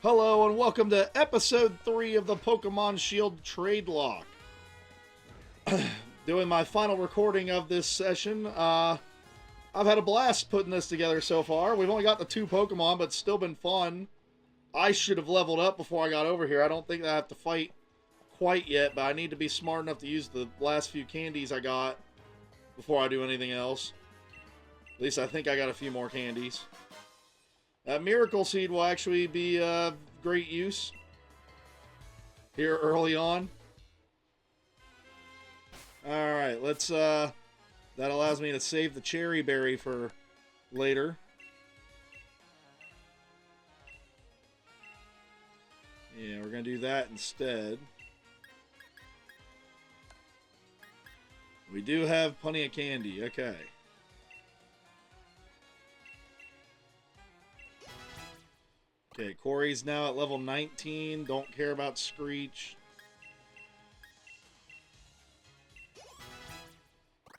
Hello and welcome to episode 3 of the Pokemon Shield Tradelock. Doing my final recording of this session. I've had a blast putting this together so far. We've only got the 2 Pokemon, but it's still been fun. I should have leveled up before I got over here. I don't think I have to fight quite yet, but I need to be smart enough to use the last few candies I got before I do anything else. At least I think I got a few more candies. Miracle Seed will actually be great use here early on. Alright, let's, that allows me to save the Cherry Berry for later. Yeah, we're going to do that instead. We do have plenty of candy, okay. Okay, Corey's now at level 19. Don't care about Screech.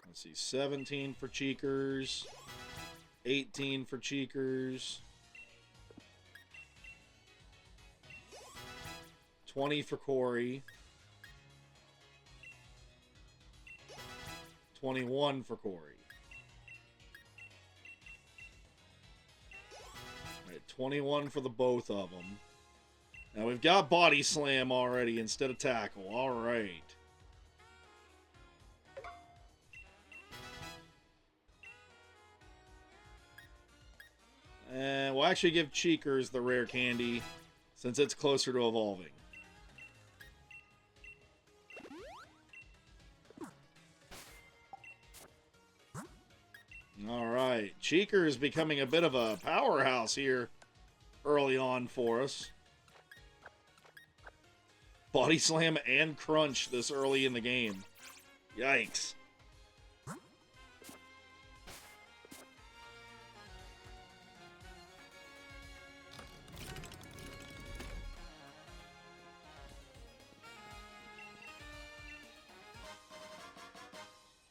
Let's see, 17 for Cheekers. 18 for Cheekers. 20 for Corey. 21 for Corey. 21 for the both of them. Now we've got Body Slam already instead of Tackle. Alright. And we'll actually give Cheekers the rare candy since it's closer to evolving. Alright. Cheekers becoming a bit of a powerhouse here early on for us. Body Slam and Crunch this early in the game. Yikes.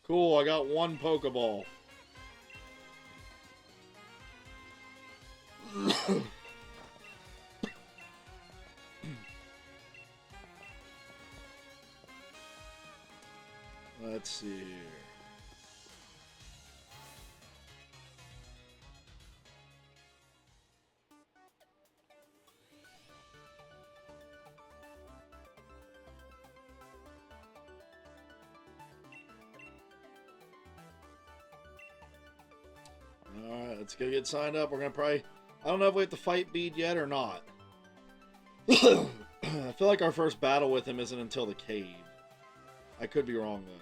Cool, I got 1 Pokeball. Let's see here. Alright, let's go get signed up. We're gonna probably... I don't know if we have to fight Bede yet or not. I feel like our first battle with him isn't until the cave. I could be wrong, though.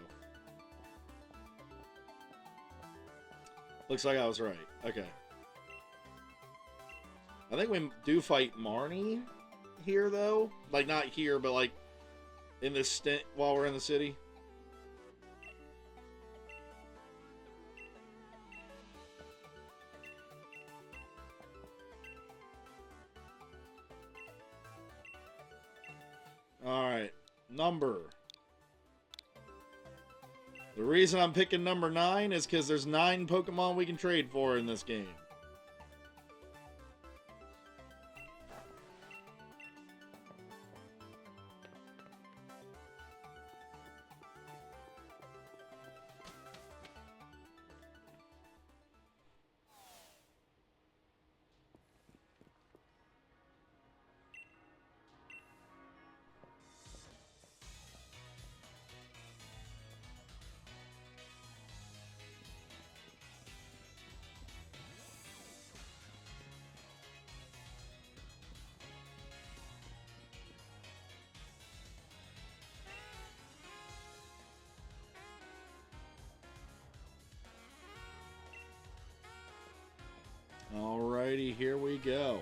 Looks like I was right. Okay. I think we do fight Marnie here, though. Like, not here, but, like, in this stint while we're in the city. Alright. Number. The reason I'm picking number 9 is because there's 9 Pokemon we can trade for in this game. Alrighty, here we go.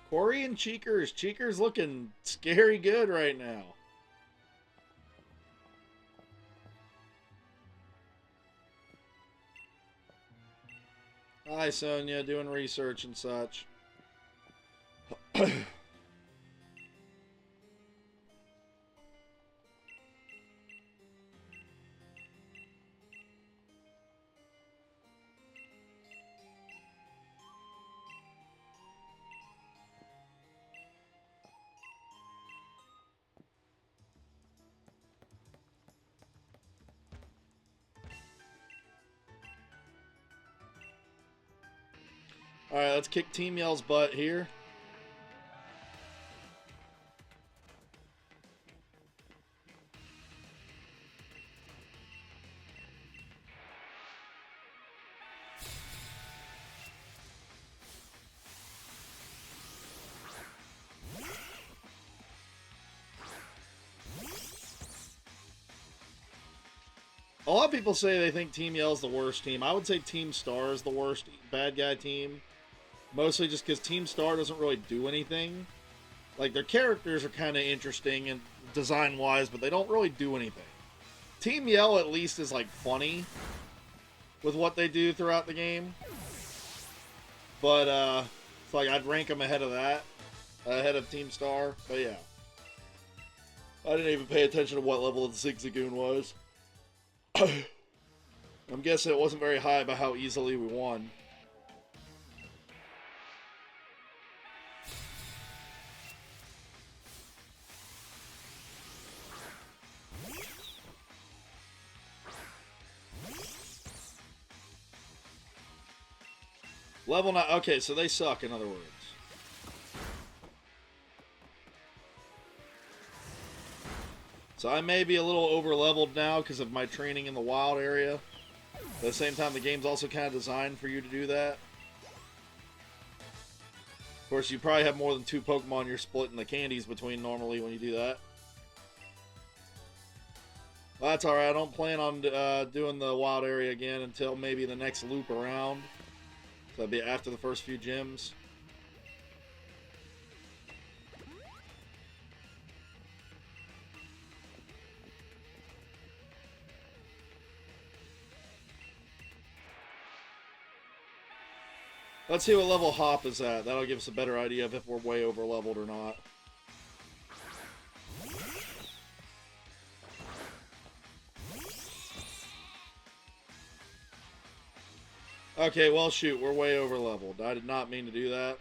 Corey and Cheekers. Cheekers looking scary good right now. Hi, Sonia, doing research and such. Alright, let's kick Team Yell's butt here. A lot of people say they think Team Yell is the worst team. I would say Team Star is the worst bad guy team. Mostly just because Team Star doesn't really do anything. Like, their characters are kind of interesting and design-wise, but they don't really do anything. Team Yell at least is, like, funny with what they do throughout the game. But, it's like I'd rank them ahead of that. Ahead of Team Star. But, yeah. I didn't even pay attention to what level the Zigzagoon was. I'm guessing it wasn't very high by how easily we won. Level 9. Okay, so they suck, in other words. So I may be a little over-leveled now because of my training in the wild area. At the same time, the game's also kind of designed for you to do that. Of course, you probably have more than 2 Pokemon you're splitting the candies between normally when you do that. Well, that's alright. I don't plan on doing the wild area again until maybe the next loop around. So that'd be after the first few gyms. Let's see what level Hop is at. That'll give us a better idea of if we're way over leveled or not. Okay, well, shoot, we're way over leveled. I did not mean to do that.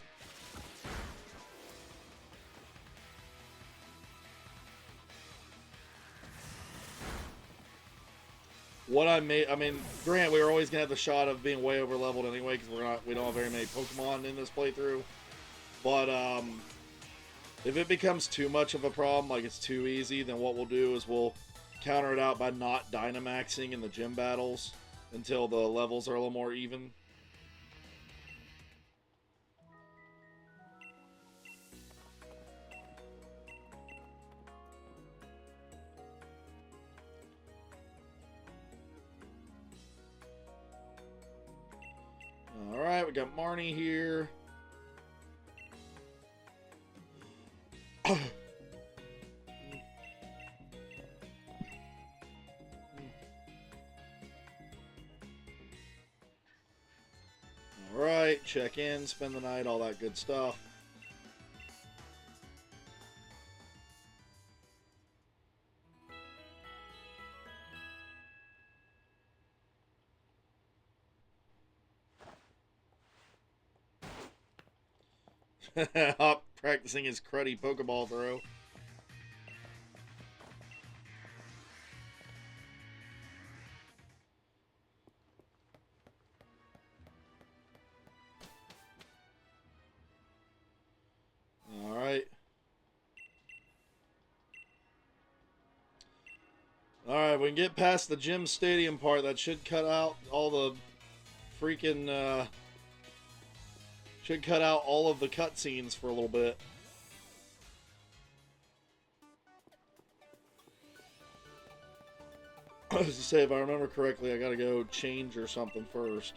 What I mean, Grant, we were always gonna have the shot of being way over leveled anyway because we don't have very many Pokemon in this playthrough. But if it becomes too much of a problem, like it's too easy, then what we'll do is we'll counter it out by not Dynamaxing in the gym battles until the levels are a little more even. Alright, we got Marnie here. Alright, check in, spend the night, all that good stuff. Hop practicing his cruddy Pokeball throw. Alright. Alright, we can get past the gym stadium part. That should cut out all the freaking, should cut out all of the cutscenes for a little bit. I was to say, if I remember correctly, I gotta go change or something first.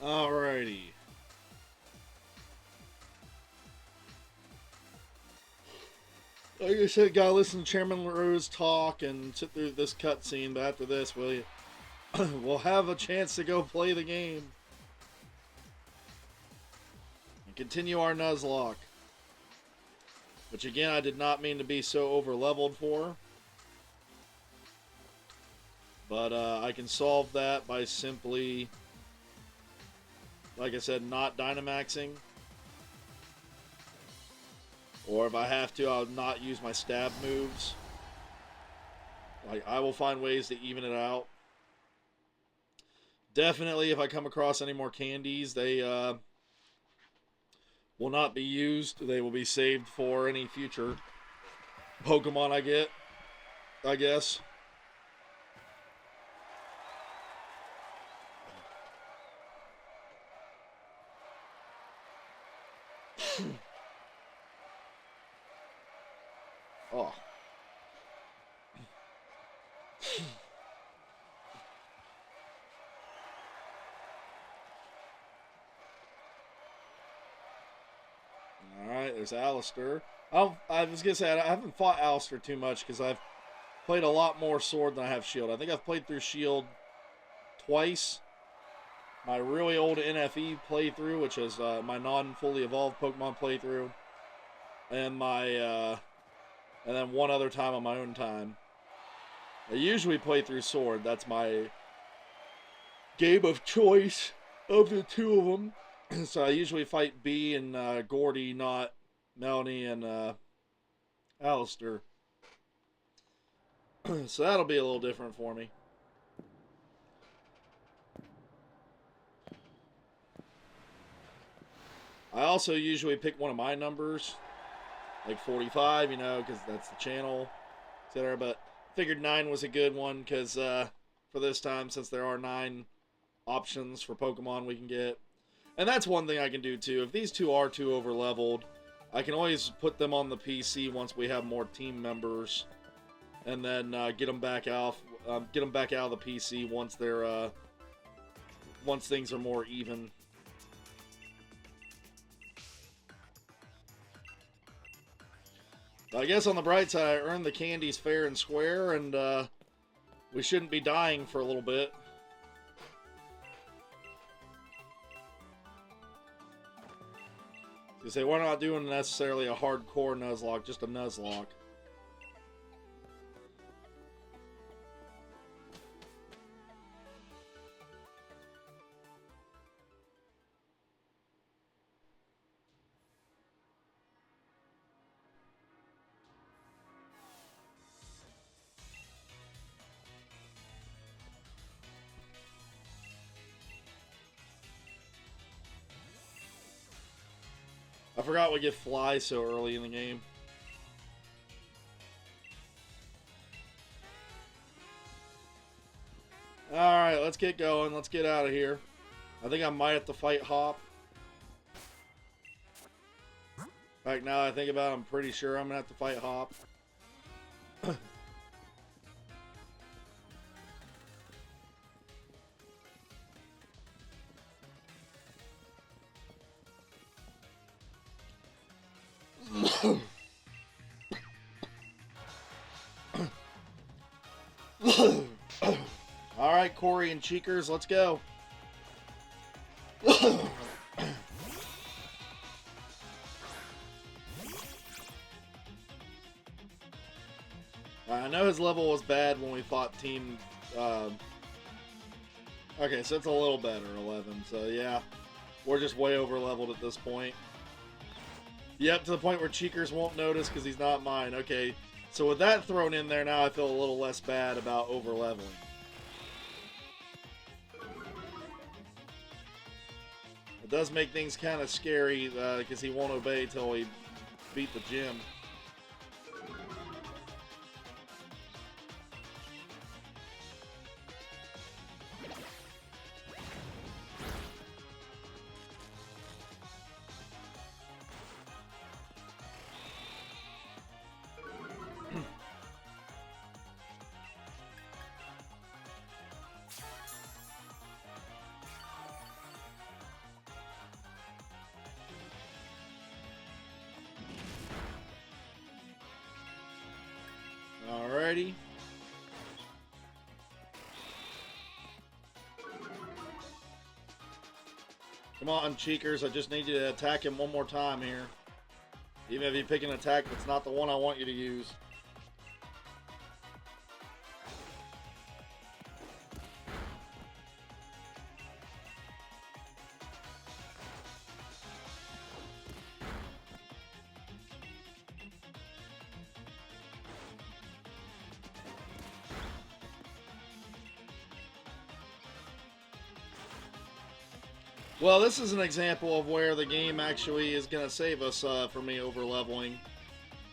Alrighty. Like I said, gotta listen to Chairman LaRue's talk and sit through this cutscene, but after this, we'll have a chance to go play the game. And continue our Nuzlocke. Which again, I did not mean to be so over-leveled for. But I can solve that by simply, like I said, not Dynamaxing. Or if I have to, I'll not use my stab moves. Like, I will find ways to even it out. Definitely, if I come across any more candies, they will not be used. They will be saved for any future Pokemon I get, I guess. Oh. Alright, there's Alistair. I was going to say, I haven't fought Alistair too much because I've played a lot more Sword than I have Shield. I think I've played through Shield twice. My really old NFE playthrough, which is my non-fully evolved Pokemon playthrough. And and then one other time on my own time. I usually play through Sword. That's my game of choice of the two of them. So I usually fight B and Gordy, not Melanie and Alistair. So that'll be a little different for me. I also usually pick one of my numbers, like 45, you know, because that's the channel, etc. But figured 9 was a good one because for this time, since there are 9 options for Pokemon we can get. And that's one thing I can do too. If these two are too over-leveled, I can always put them on the PC once we have more team members, and then get them back out of the PC once they're once things are more even. I guess on the bright side, I earned the candies fair and square, and we shouldn't be dying for a little bit. You say, we're not doing necessarily a hardcore Nuzlocke, just a Nuzlocke. I forgot we get Fly so early in the game. Alright, let's get going. Let's get out of here. I think I might have to fight Hop. In fact, now that I think about it, I'm pretty sure I'm going to have to fight Hop. Alright, Corey and Cheekers, let's go. I know his level was bad when we fought Team... Okay, so it's a little better, 11. So, yeah. We're just way over-leveled at this point. Yep, to the point where Cheekers won't notice because he's not mine. Okay, so with that thrown in there, now I feel a little less bad about over-leveling. It does make things kind of scary because he won't obey till we beat the gym. Alrighty. Come on, Cheekers. I just need you to attack him one more time here. Even if you pick an attack that's not the one I want you to use. Well, this is an example of where the game actually is going to save us for me over leveling.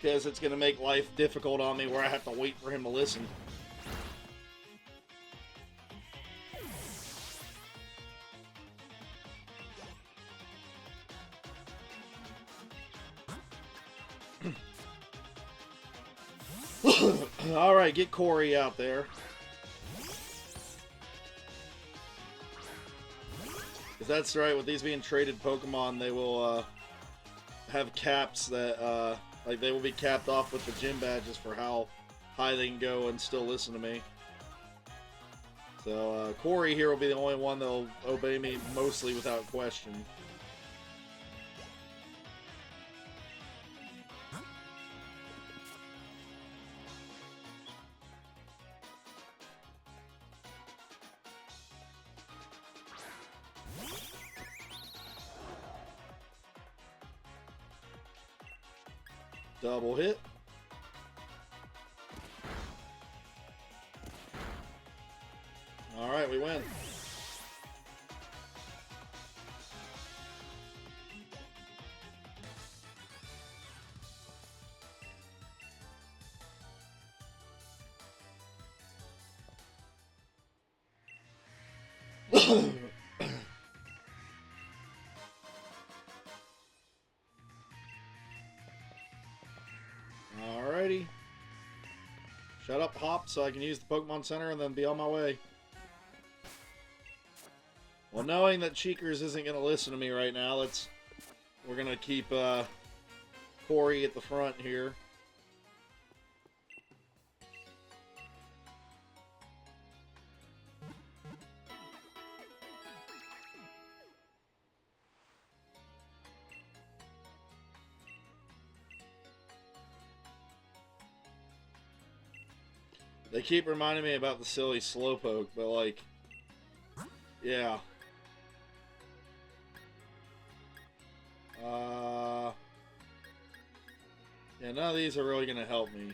Because it's going to make life difficult on me where I have to wait for him to listen. Alright, get Corey out there. That's right, with these being traded Pokemon, they will have caps that, like, they will be capped off with the gym badges for how high they can go and still listen to me. So, Corey here will be the only one that'll obey me mostly without question. Double hit. Alright, we win. Alrighty. Shut up, Hop, so I can use the Pokemon Center and then be on my way. Well, knowing that Cheekers isn't going to listen to me right now, we're going to keep Corey at the front here. They keep reminding me about the silly Slowpoke, but like, yeah. Yeah, none of these are really going to help me.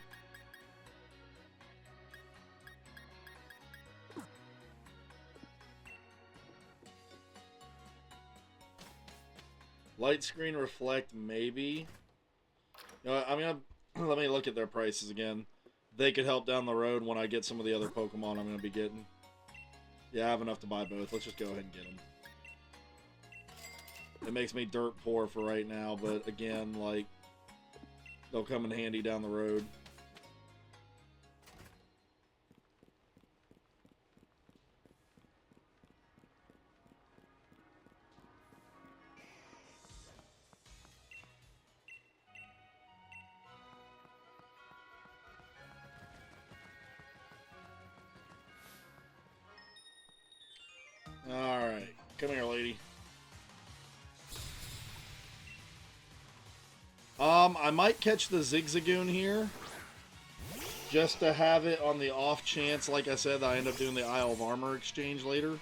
Light screen reflect, maybe. You know, I mean, let me look at their prices again. They could help down the road when I get some of the other Pokemon I'm going to be getting. Yeah, I have enough to buy both. Let's just go ahead and get them. It makes me dirt poor for right now, but again, like, they'll come in handy down the road. Alright, come here, lady. I might catch the Zigzagoon here, just to have it on the off chance, like I said, that I end up doing the Isle of Armor exchange later.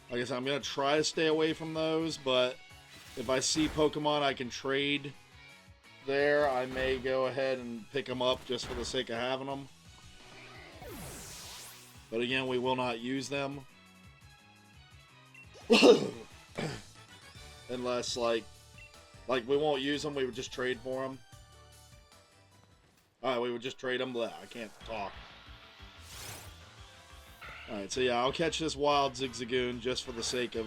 Like I said, I'm going to try to stay away from those, but if I see Pokemon I can trade there, I may go ahead and pick them up just for the sake of having them. But again, we will not use them. Unless, like, we won't use them, we would just trade for them. Alright, we would just trade them. Blah, I can't talk. Alright, so yeah, I'll catch this wild Zigzagoon just for the sake of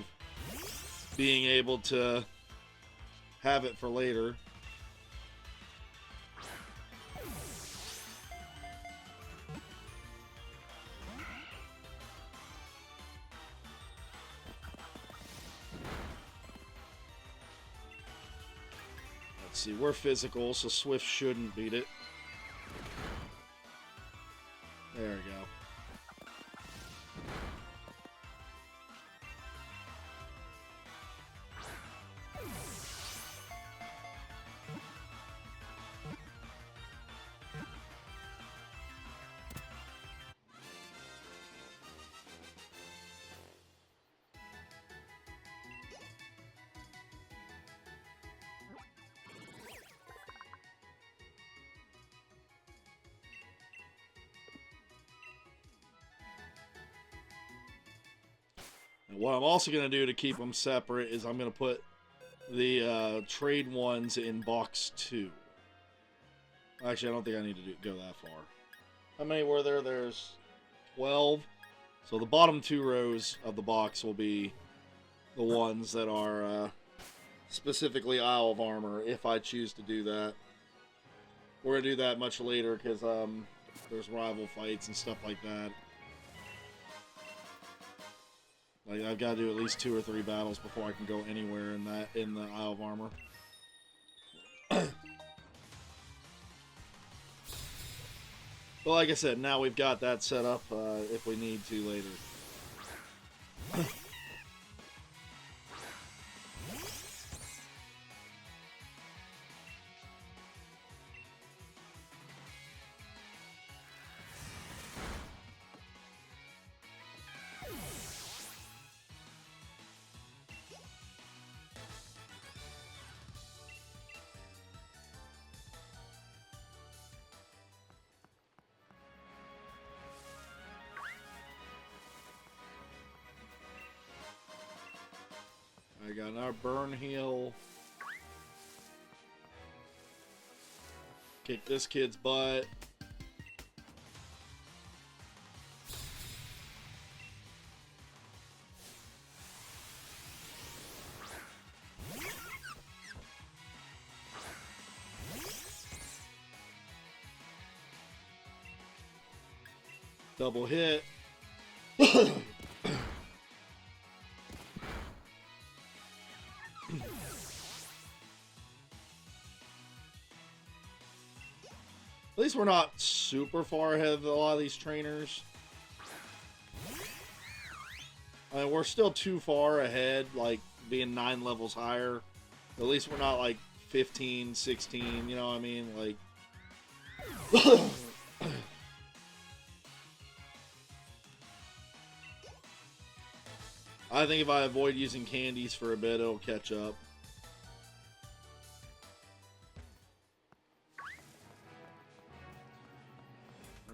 being able to have it for later. See, we're physical, so Swift shouldn't beat it. And what I'm also going to do to keep them separate is I'm going to put the trade ones in box 2. Actually, I don't think I need to go that far. How many were there? There's 12. So the bottom 2 rows of the box will be the ones that are specifically Isle of Armor, if I choose to do that. We're going to do that much later because there's rival fights and stuff like that. Like, I've got to do at least 2 or 3 battles before I can go anywhere in the Isle of Armor. But like I said, now we've got that set up if we need to later. I got another burn heal. Kick this kid's butt. Double hit. At least we're not super far ahead of a lot of these trainers. I mean, we're still too far ahead, like being 9 levels higher. At least we're not like 15, 16, you know what I mean? Like... I think if I avoid using candies for a bit, it'll catch up.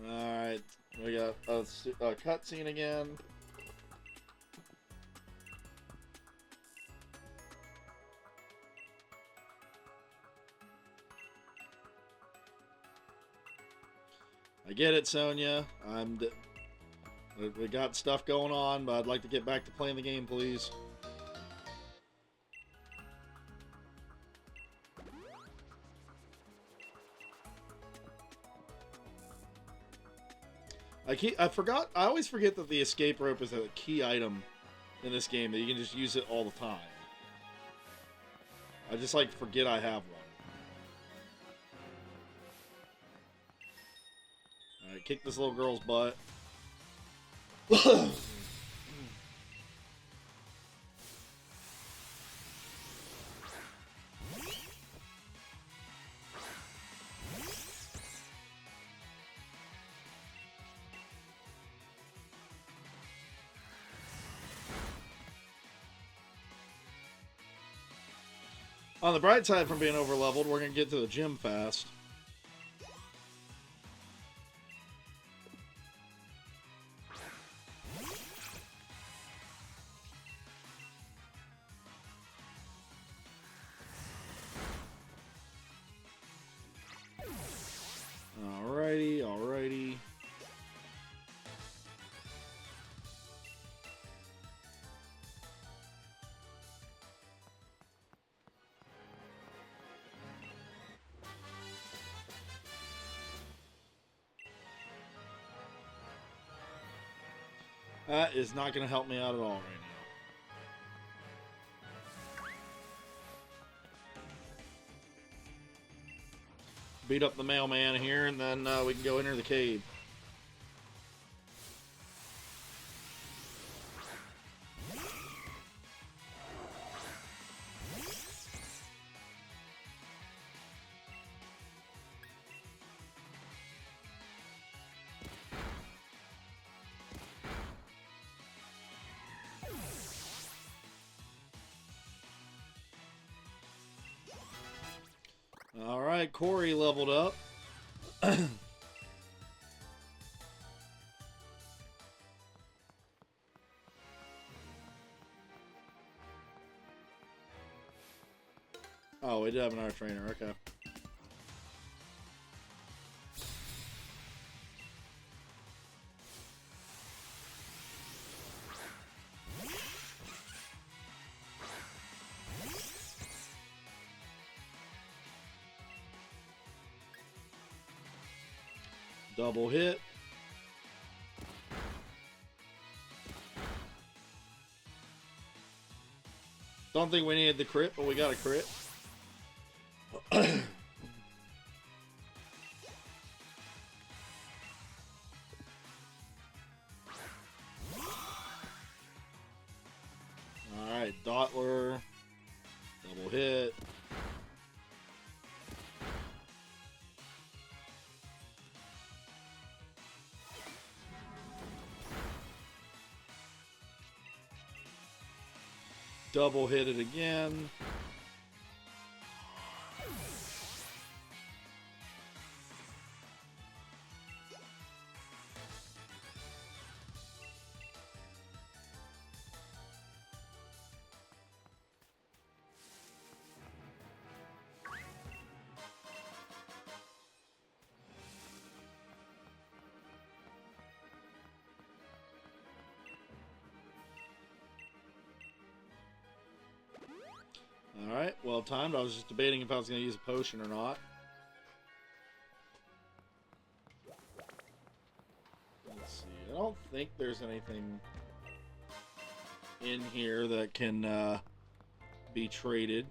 Alright, we got a cutscene again. I get it, Sonia. We got stuff going on, but I'd like to get back to playing the game, please. I always forget that the escape rope is a key item in this game, that you can just use it all the time. I just like forget I have one. Alright, kick this little girl's butt. On the bright side from being over-leveled, we're going to get to the gym fast. Alrighty, alrighty. That is not going to help me out at all right now. Beat up the mailman here, and then we can go enter the cave. Alright, Corey leveled up. Oh, we did have another trainer. Okay. Double hit. Don't think we needed the crit, but we got a crit. Alright, Dottler. Double hit. Double hit it again. Alright, well timed. I was just debating if I was going to use a potion or not. Let's see. I don't think there's anything in here that can be traded.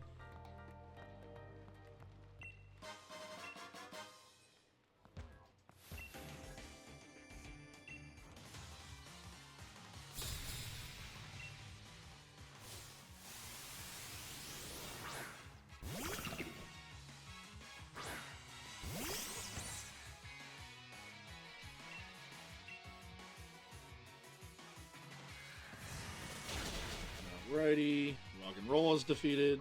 Alrighty, rock and roll is defeated.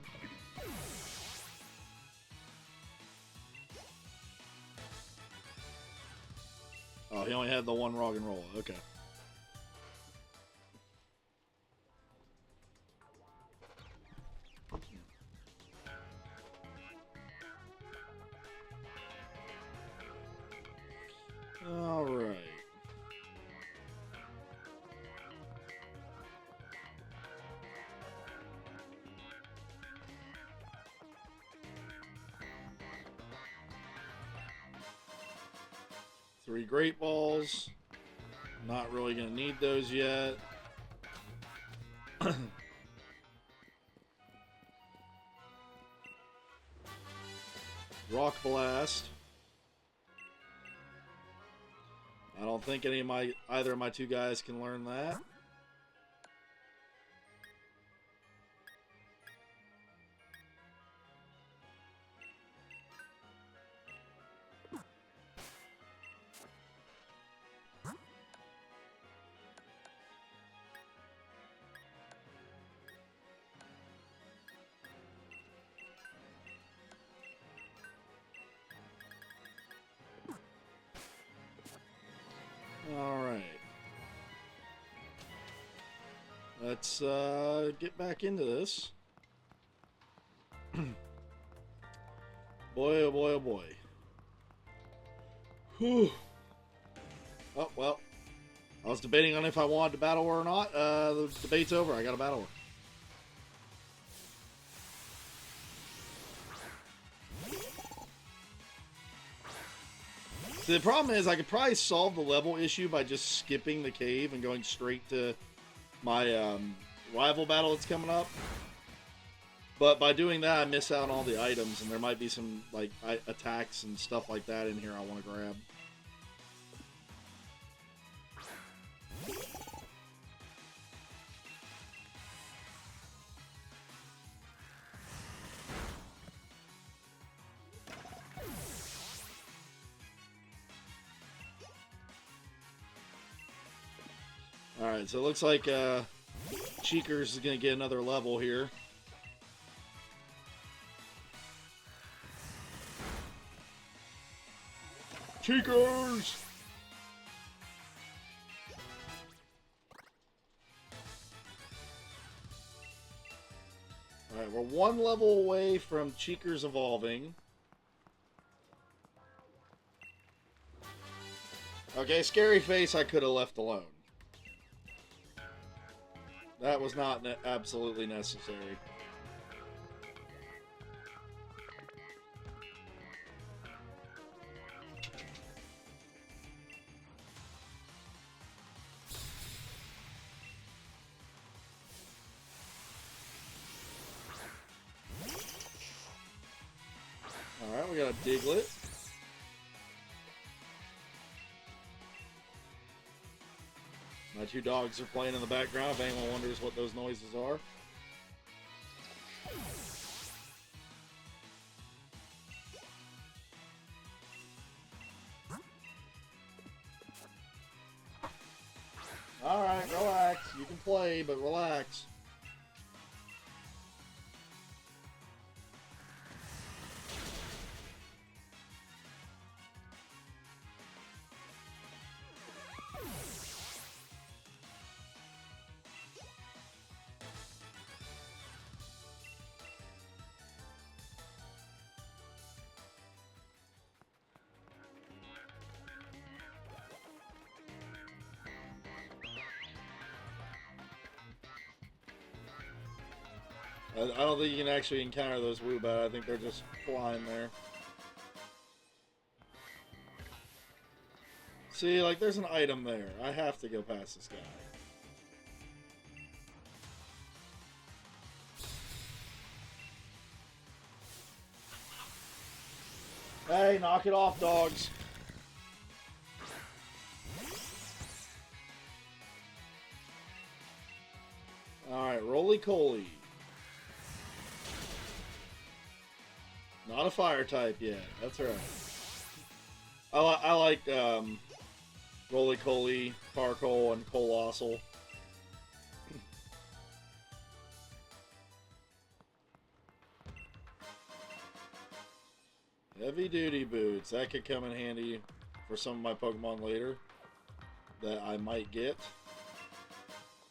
Oh, he only had the one rock and roll. Okay. All right. Three Great Balls. Not really going to need those yet. Rock Blast. I don't think either of my two guys can learn that. Alright. Let's get back into this. Boy, oh boy, oh boy. Whew. Oh, well. I was debating on if I wanted to battle her or not. The debate's over. I got to battle her. The problem is I could probably solve the level issue by just skipping the cave and going straight to my rival battle that's coming up. But by doing that, I miss out on all the items, and there might be some like attacks and stuff like that in here I want to grab. Alright, so it looks like Cheekers is going to get another level here. Cheekers! Alright, we're one level away from Cheekers evolving. Okay, Scary Face I could have left alone. That was not absolutely necessary. Alright, we got a Diglett. My two dogs are playing in the background if anyone wonders what those noises are. Alright, relax. You can play, but relax. I don't think you can actually encounter those Woobat. I think they're just flying there. See, like, there's an item there. I have to go past this guy. Hey, knock it off, dogs. Alright, roly-coly. Not a fire type yet. That's right. I like roly-coly, Carkol, and Colossal. Heavy-duty boots. That could come in handy for some of my Pokemon later that I might get.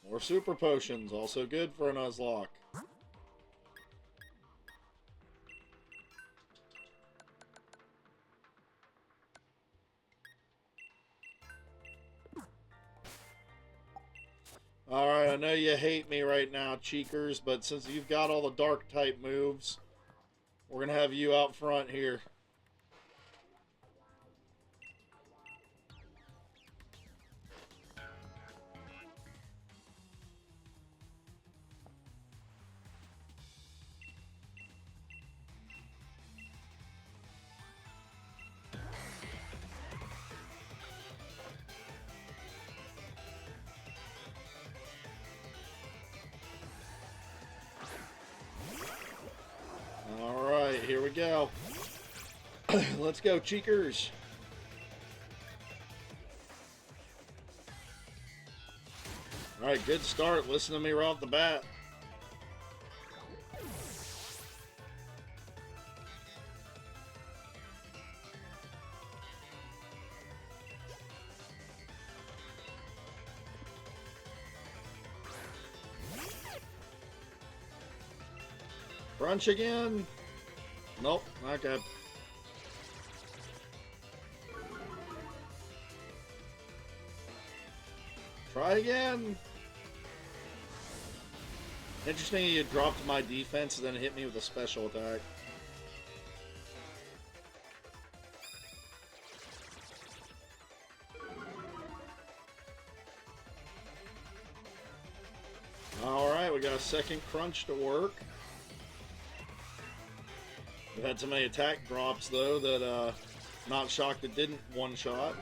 More super potions. Also good for a Nuzlocke. Alright, I know you hate me right now, Cheekers, but since you've got all the dark type moves, we're going to have you out front here. Alright, here we go. Let's go, Cheekers. Alright, good start. Listen to me right off the bat. Crunch again? Nope, not good. Try again. Interesting you dropped my defense and then hit me with a special attack. Alright, we got a second crunch to work. We've had so many attack drops, though, that not shocked it didn't one-shot.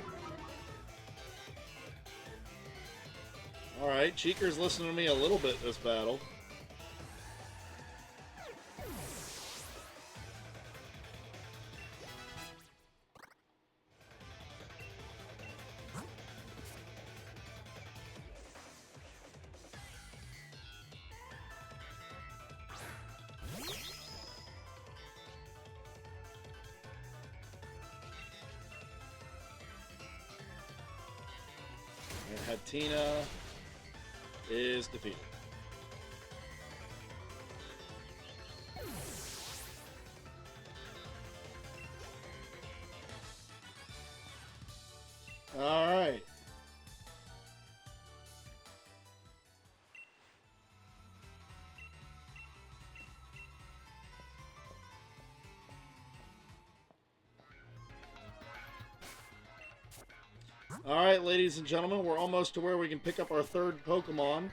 Alright, Cheeker's listening to me a little bit this battle. And Hatina is defeated. Alright. Alright, ladies and gentlemen, we're almost to where we can pick up our third Pokemon.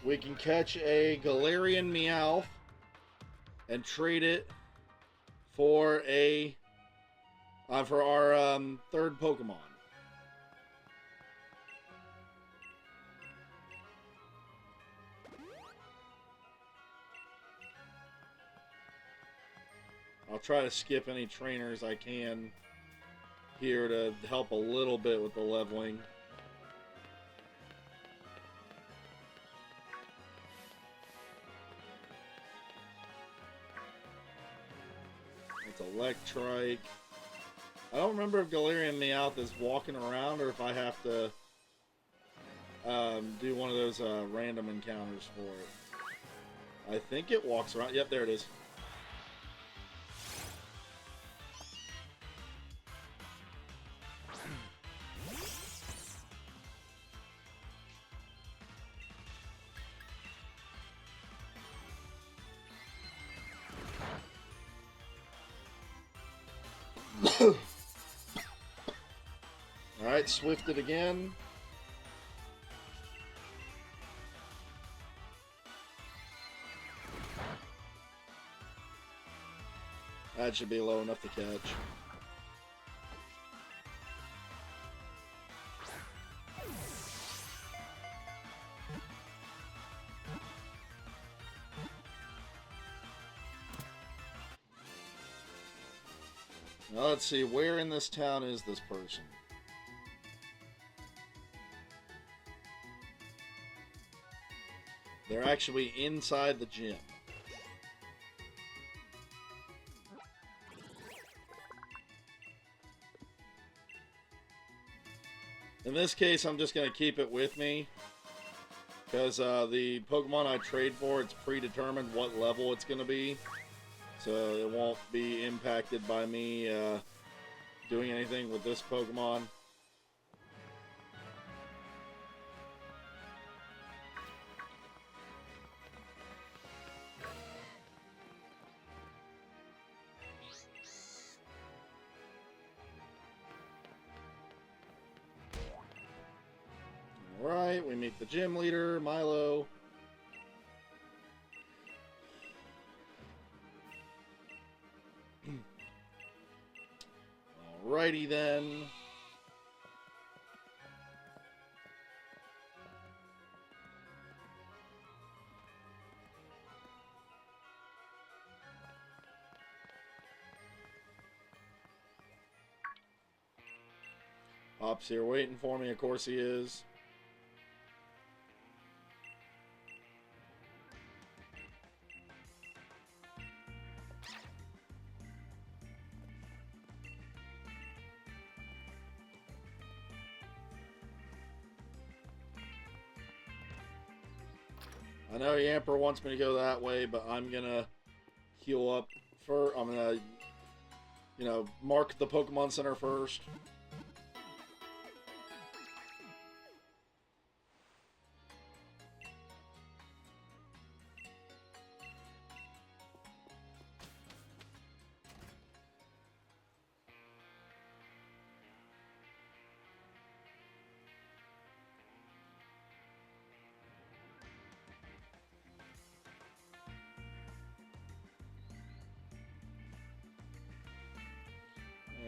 We can catch a Galarian Meowth and trade it for our third Pokemon. I'll try to skip any trainers I can here to help a little bit with the leveling. It's Electrike. I don't remember if Galarian Meowth is walking around or if I have to do one of those random encounters for it. I think it walks around. Yep, there it is. Alright, swifted again. That should be low enough to catch. Now let's see, where in this town is this person? They're actually inside the gym. In this case, I'm just going to keep it with me. Because the Pokemon I trade for, it's predetermined what level it's going to be. So it won't be impacted by me doing anything with this Pokemon. Alright, we meet the gym leader, Milo. Alrighty then. Pop's here waiting for me, of course he is. I know Yamper wants me to go that way, but I'm gonna heal up for. I'm gonna, mark the Pokemon Center first.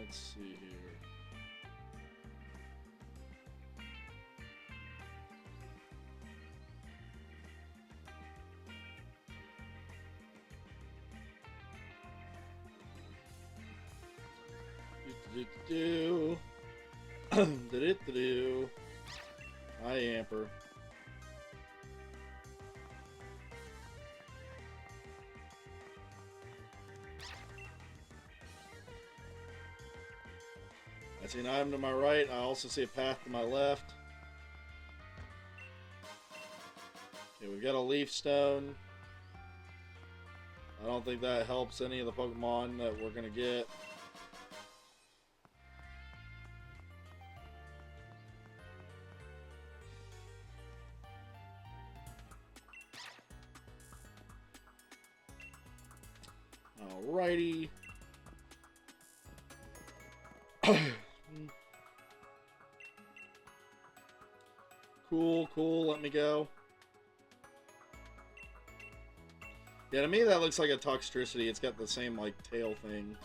Let's see here. Do. Hi, Amper. I see an item to my right. I also see a path to my left. Okay, we've got a leaf stone. I don't think that helps any of the Pokemon that we're going to get. Alrighty. Cool, cool. Let me go. Yeah, to me that looks like a Toxtricity. It's got the same, like, tail thing.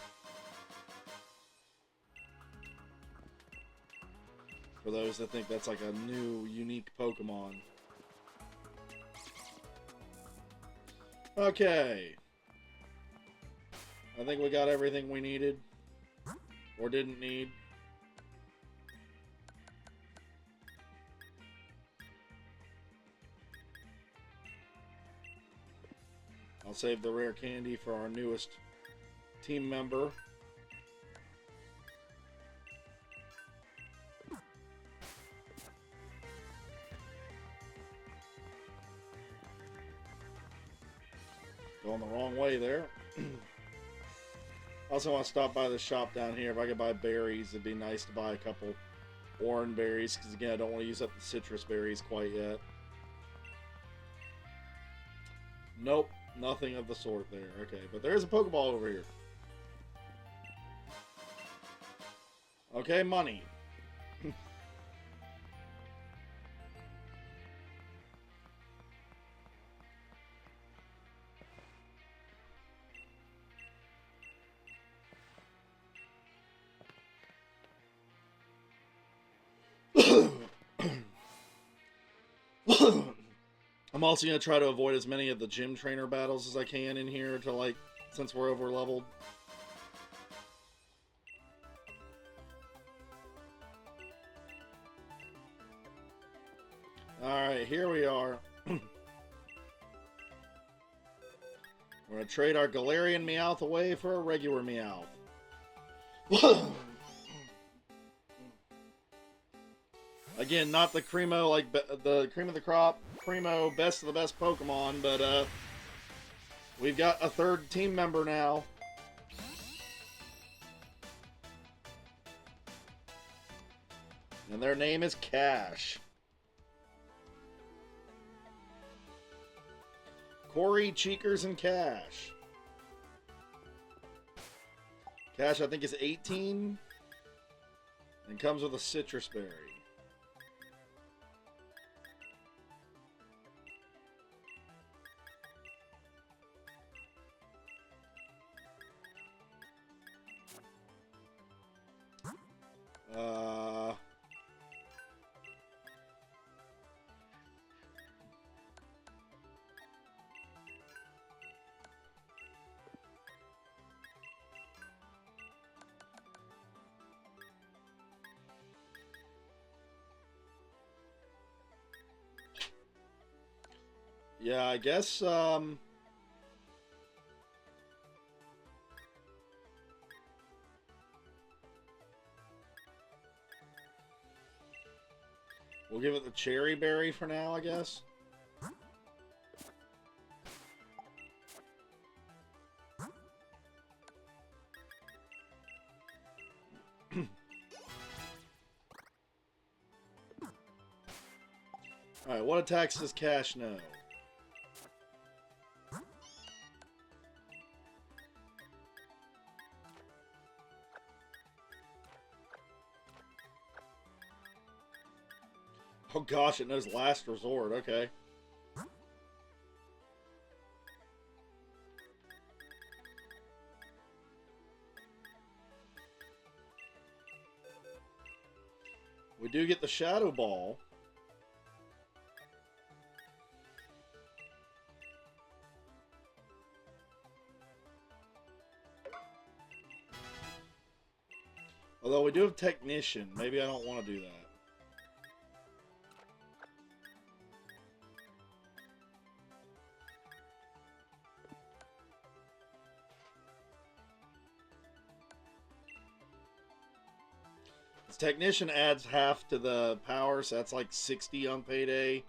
For those that think that's like a new, unique Pokemon. Okay. I think we got everything we needed. Or didn't need. I'll save the rare candy for our newest team member. Going the wrong way there. I also want to stop by the shop down here. If I could buy berries, it'd be nice to buy a couple orange berries, because again, I don't want to use up the citrus berries quite yet. Nope, nothing of the sort there. Okay, but there's a Pokeball over here. Okay, money. I'm also going to try to avoid as many of the gym trainer battles as I can in here to, like, since we're over leveled. Alright, here we are. We're going to trade our Galarian Meowth away for a regular Meowth. Again, not the Creamo, like, the cream of the crop, Primo, best of the best Pokemon, but, we've got a third team member now. And their name is Cash. Corey, Cheekers, and Cash. Cash, I think, is 18. And comes with a citrus berry. Yeah, I guess, we'll give it the cherry berry for now, I guess. Alright, what attacks does Cash know? Oh gosh, it knows Last Resort, okay. We do get the Shadow Ball. Although we do have Technician. Maybe I don't want to do that. Technician adds half to the power, so that's like 60 on payday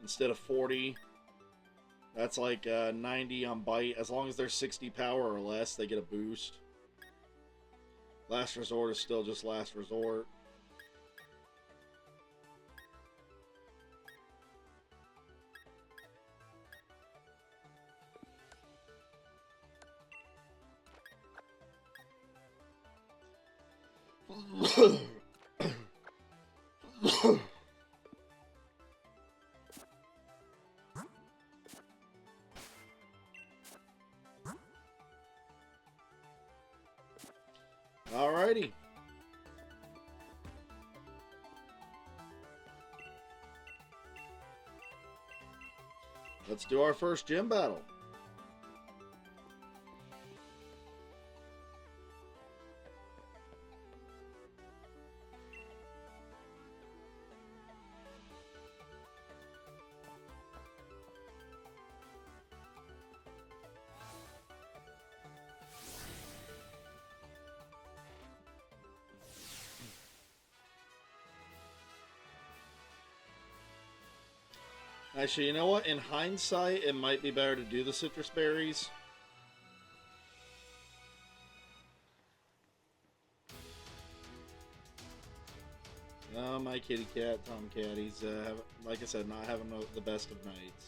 instead of 40. That's like 90 on bite. As long as they're 60 power or less, they get a boost. Last resort is still just last resort. Alrighty. Let's do our first gym battle. Actually, you know what? In hindsight, it might be better to do the citrus berries. Oh, my kitty cat, Tomcat, he's, like I said, not having the best of nights.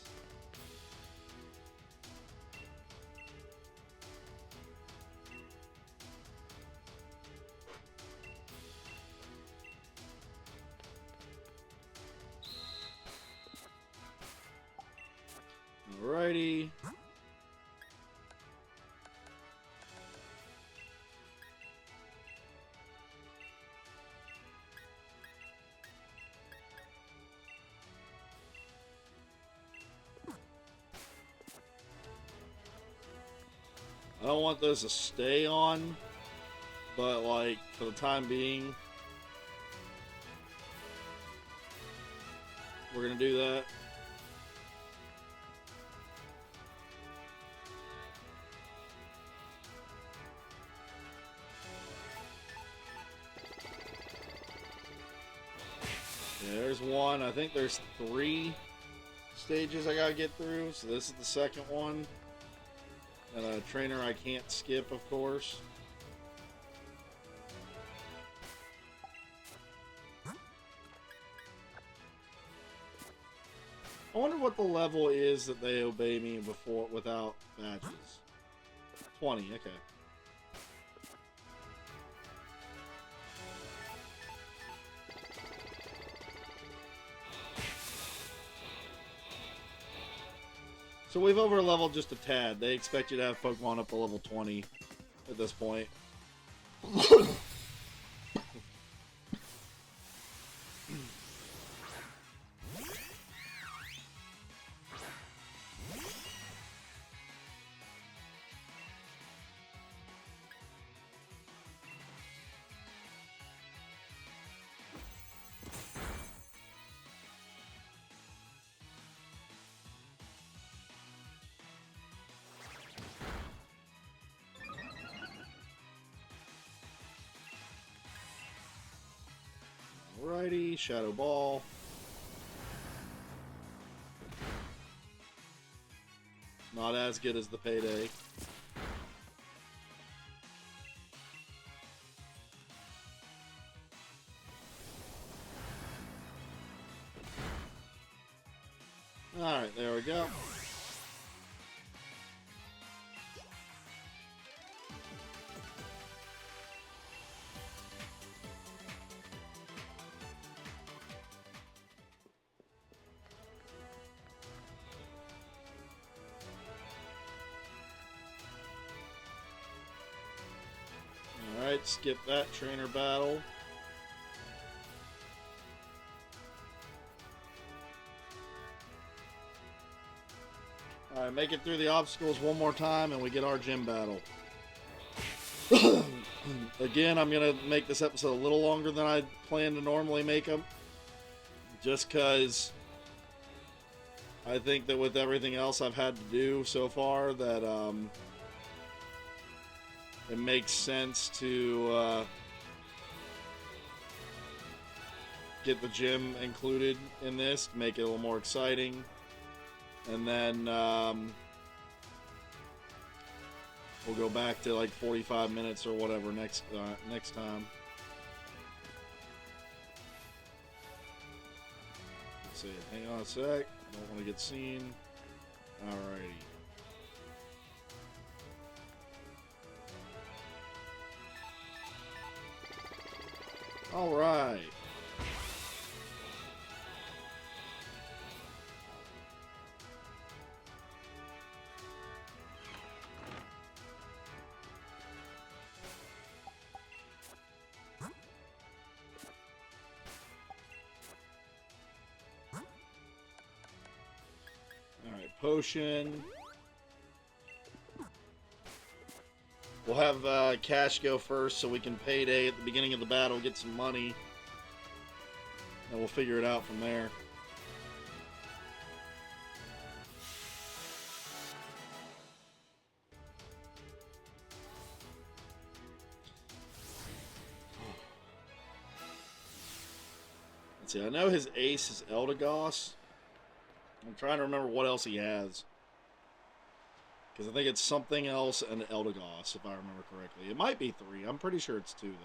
Alrighty. I don't want those to stay on, but like for the time being, we're gonna do that. Yeah, there's one. I think there's 3 stages I gotta get through, so this is the second one. And a trainer I can't skip, of course. I wonder what the level is that they obey me before without badges. 20, okay. So we've over leveled just a tad. They expect you to have Pokemon up to level 20 at this point. Alrighty, Shadow Ball. Not as good as the Payday. Alright, there we go. Alright, skip that trainer battle. Alright, make it through the obstacles one more time and we get our gym battle. Again, I'm going to make this episode a little longer than I plan to normally make them. Just because I think that with everything else I've had to do so far that it makes sense to get the gym included in this, to make it a little more exciting. And then we'll go back to like 45 minutes or whatever next time. Let's see. Hang on a sec. Don't want to get seen. Alrighty. Alright. Alright, potion. We'll have Cash go first so we can payday at the beginning of the battle, get some money. And we'll figure it out from there. Let's see, I know his ace is Eldegoss. I'm trying to remember what else he has. Because I think it's something else and Eldegoss, if I remember correctly. It might be 3. I'm pretty sure it's 2, though.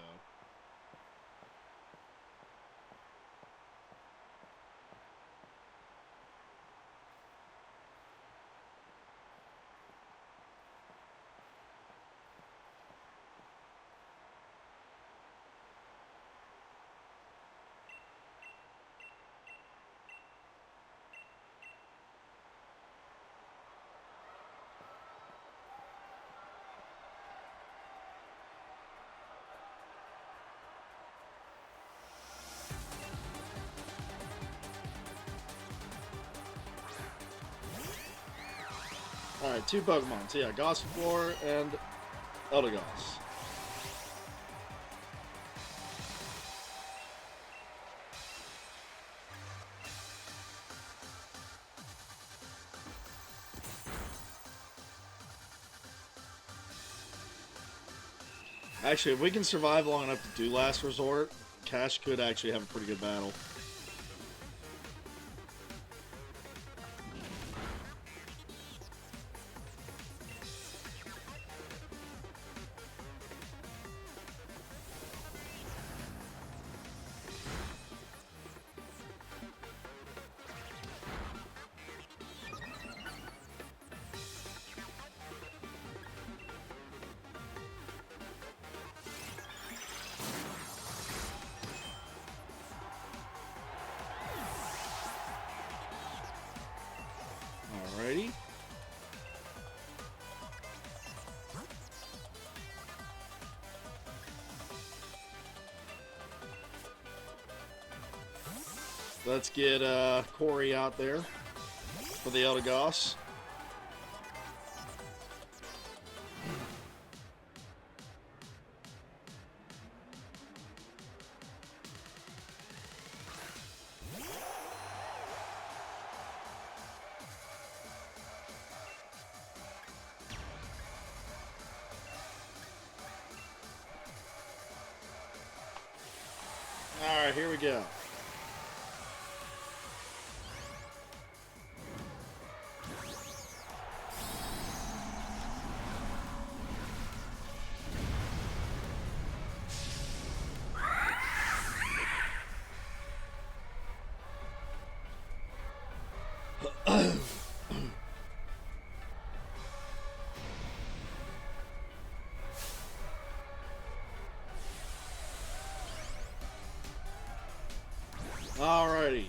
Alright, 2 Pokemon. So yeah, Gossifleur and Eldegoss. Actually, if we can survive long enough to do Last Resort, Cash could actually have a pretty good battle. Alrighty. Let's get Corey out there for the Eldegoss. Alright, here we go. Alrighty.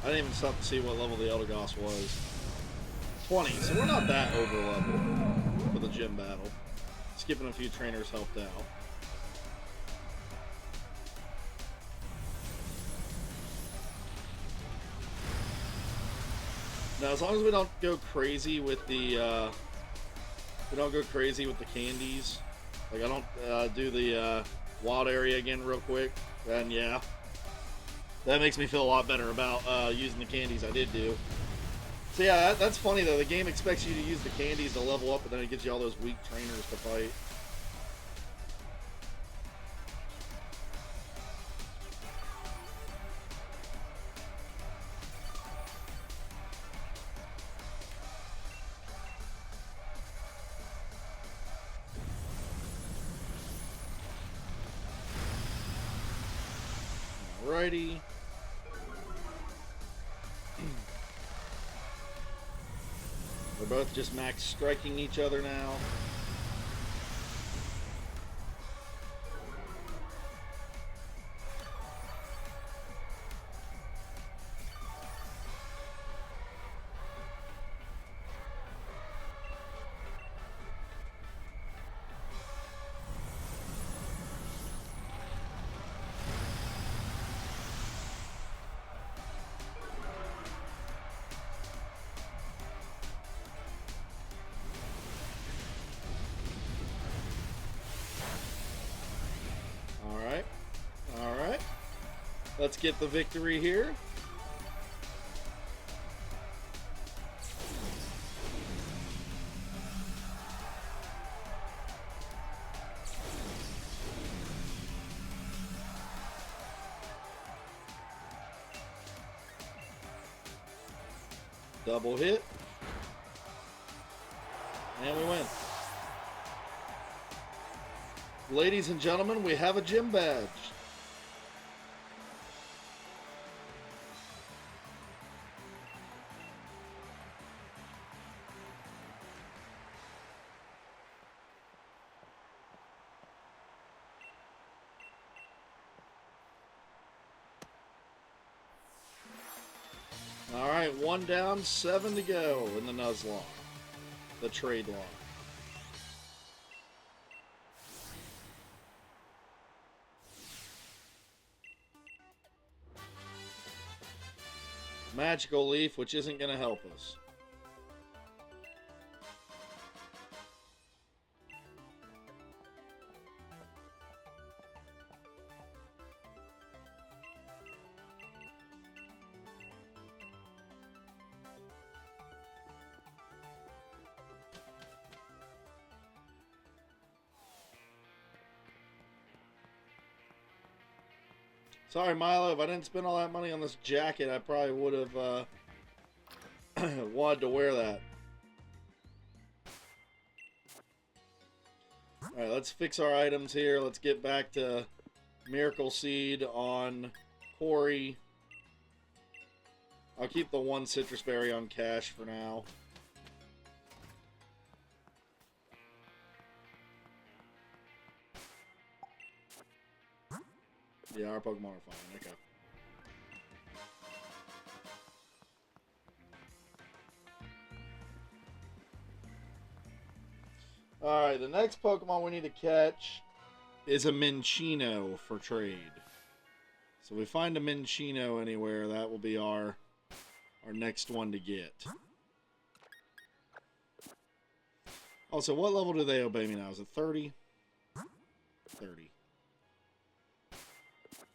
I didn't even stop to see what level the Eldegoss was. 20, so we're not that over level for the gym battle. Skipping a few trainers helped out. Now, as long as we don't go crazy with the, candies. Like, I don't do the wild area again real quick. Then yeah, that makes me feel a lot better about using the candies I did do. So yeah, that's funny though. The game expects you to use the candies to level up, but then it gives you all those weak trainers to fight. Alrighty. They're both just max striking each other now. Let's get the victory here. Double hit. And we win. Ladies and gentlemen, we have a gym badge. Alright, 1 down, 7 to go in the Nuzlocke. The Tradelock. Magical Leaf, which isn't going to help us. Sorry, Milo, if I didn't spend all that money on this jacket, I probably would have wanted to wear that. Alright, let's fix our items here. Let's get back to Miracle Seed on Corey. I'll keep the 1 Citrus Berry on Cash for now. Yeah, our Pokemon are fine. Okay. Alright, the next Pokemon we need to catch is a Minccino for trade. So we find a Minccino anywhere, that will be our next one to get. Also, what level do they obey me now? Is it 30? 30.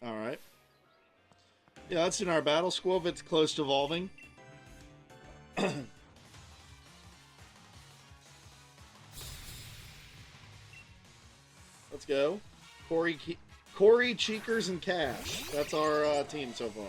Alright. Yeah, that's in our battle. Squovit's close to evolving. Let's go. Corey, Cheekers, and Cash. That's our team so far.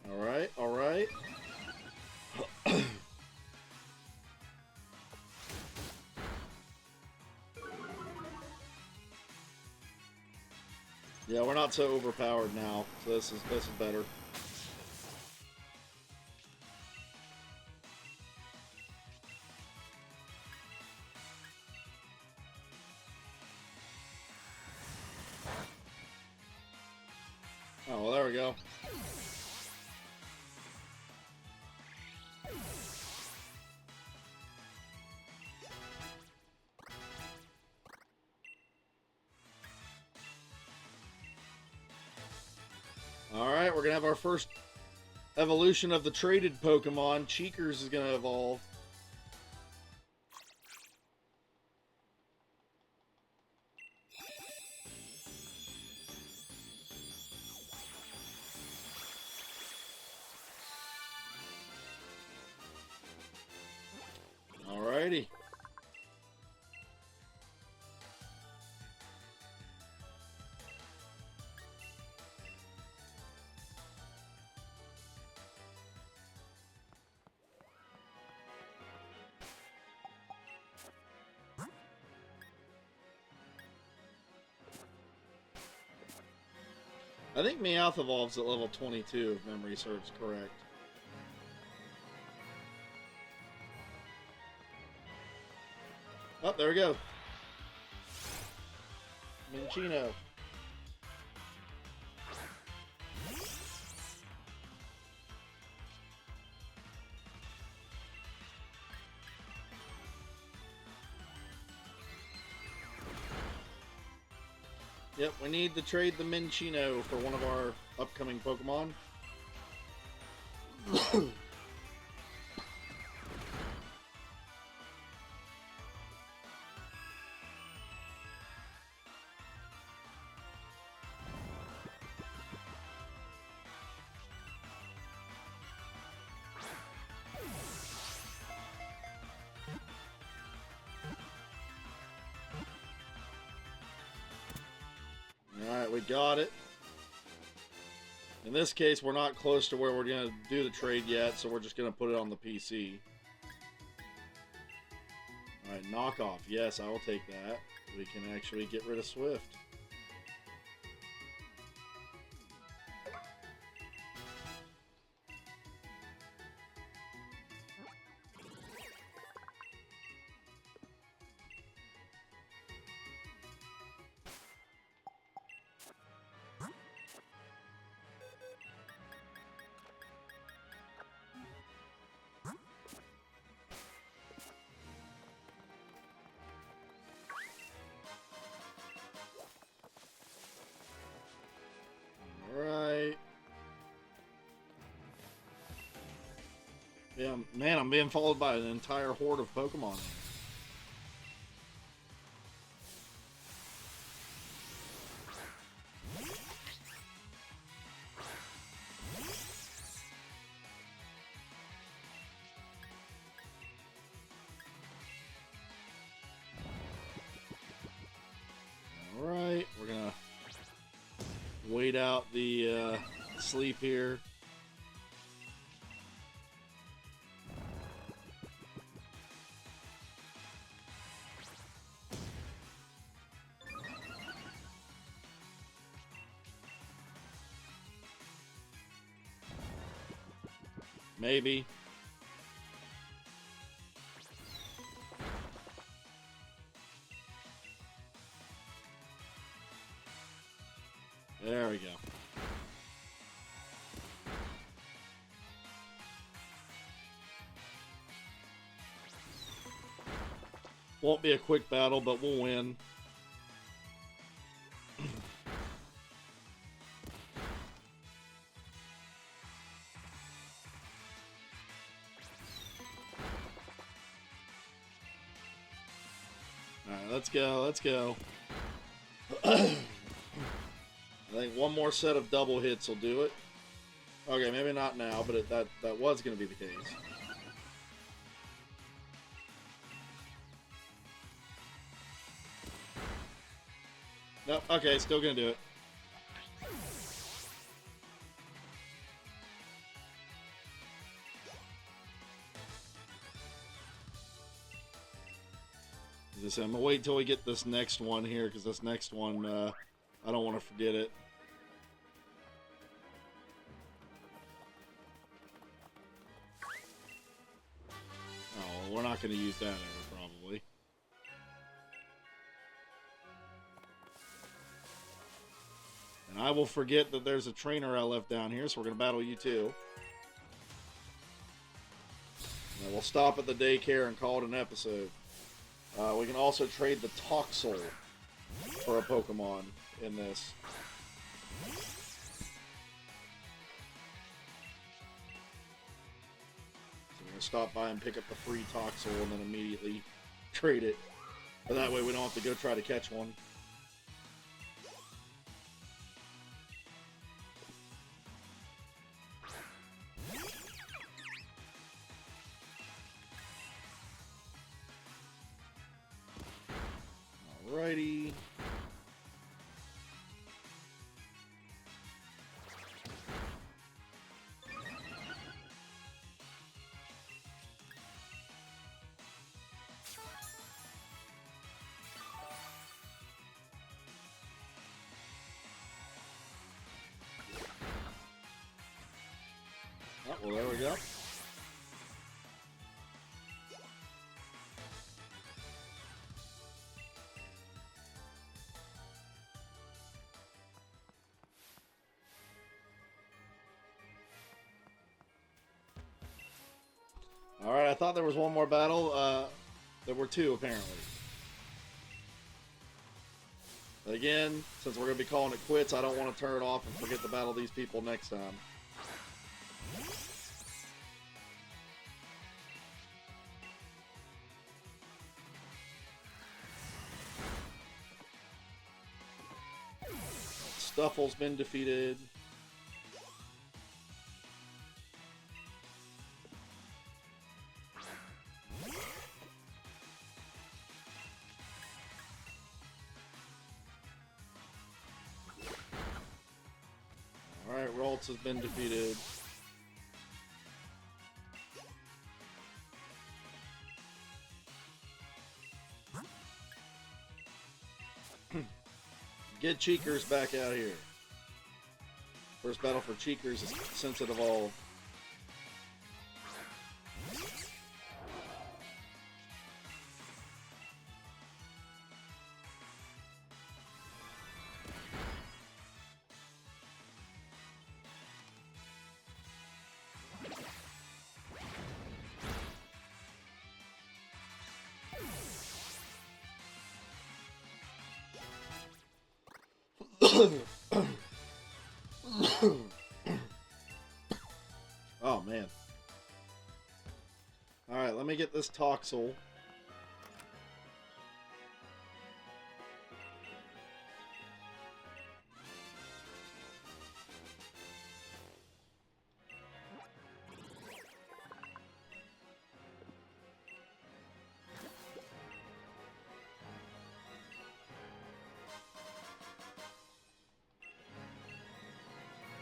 Alright, alright. Yeah, we're not so overpowered now, so this is better. Oh, well, there we go. Alright, we're going to have our first evolution of the traded Pokemon. Cheekers is going to evolve. Alrighty. I think Meowth evolves at level 22, if memory serves correct. Oh, there we go. Minccino. Yep, we need to trade the Minccino for one of our upcoming Pokemon. Alright, we got it. In this case, we're not close to where we're going to do the trade yet, so we're just going to put it on the PC. Alright, knockoff. Yes, I will take that. We can actually get rid of Swift. Alright. Yeah, man, I'm being followed by an entire horde of Pokemon. Alright, we're gonna wait out the sleep here. Maybe. There we go. Won't be a quick battle, but we'll win. Alright, let's go, let's go. I think one more set of double hits will do it. Okay, maybe not now, but that was going to be the case. Nope, okay, still going to do it. I'm gonna wait until we get this next one here, because this next one, I don't want to forget it. Oh, we're not going to use that ever, probably. And I will forget that there's a trainer I left down here, so we're going to battle you too. And we'll stop at the daycare and call it an episode. We can also trade the Toxel for a Pokemon in this. So we're going to stop by and pick up the free Toxel and then immediately trade it. But that way we don't have to go try to catch one. Alrighty. we go. Alright, I thought there was one more battle. There were two, apparently. But again, since we're going to be calling it quits, I don't want to turn it off and forget to battle these people next time. Stuffle's been defeated. Alright, Ralts has been defeated. Get Cheekers back out here. First battle for Cheekers is sensitive all. Oh man. Alright, let me get this Toxel.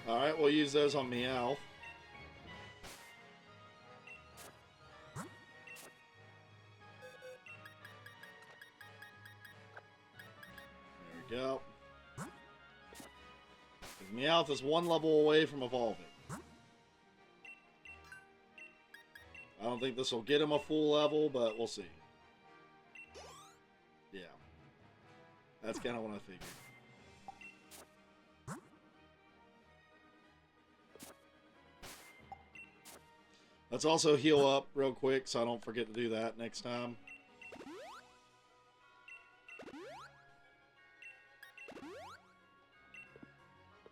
Alright, we'll use those on Meowth. There we go. Meowth is one level away from evolving. I don't think this will get him a full level, but we'll see. Yeah. That's kind of what I figured. Let's also heal up real quick so I don't forget to do that next time.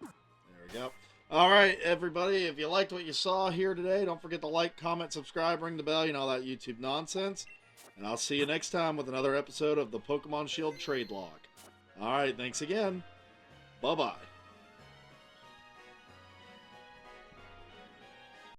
There we go. Alright, everybody, if you liked what you saw here today, don't forget to like, comment, subscribe, ring the bell, you know, all that YouTube nonsense. And I'll see you next time with another episode of the Pokemon Shield Tradelock. Alright, thanks again. Bye-bye.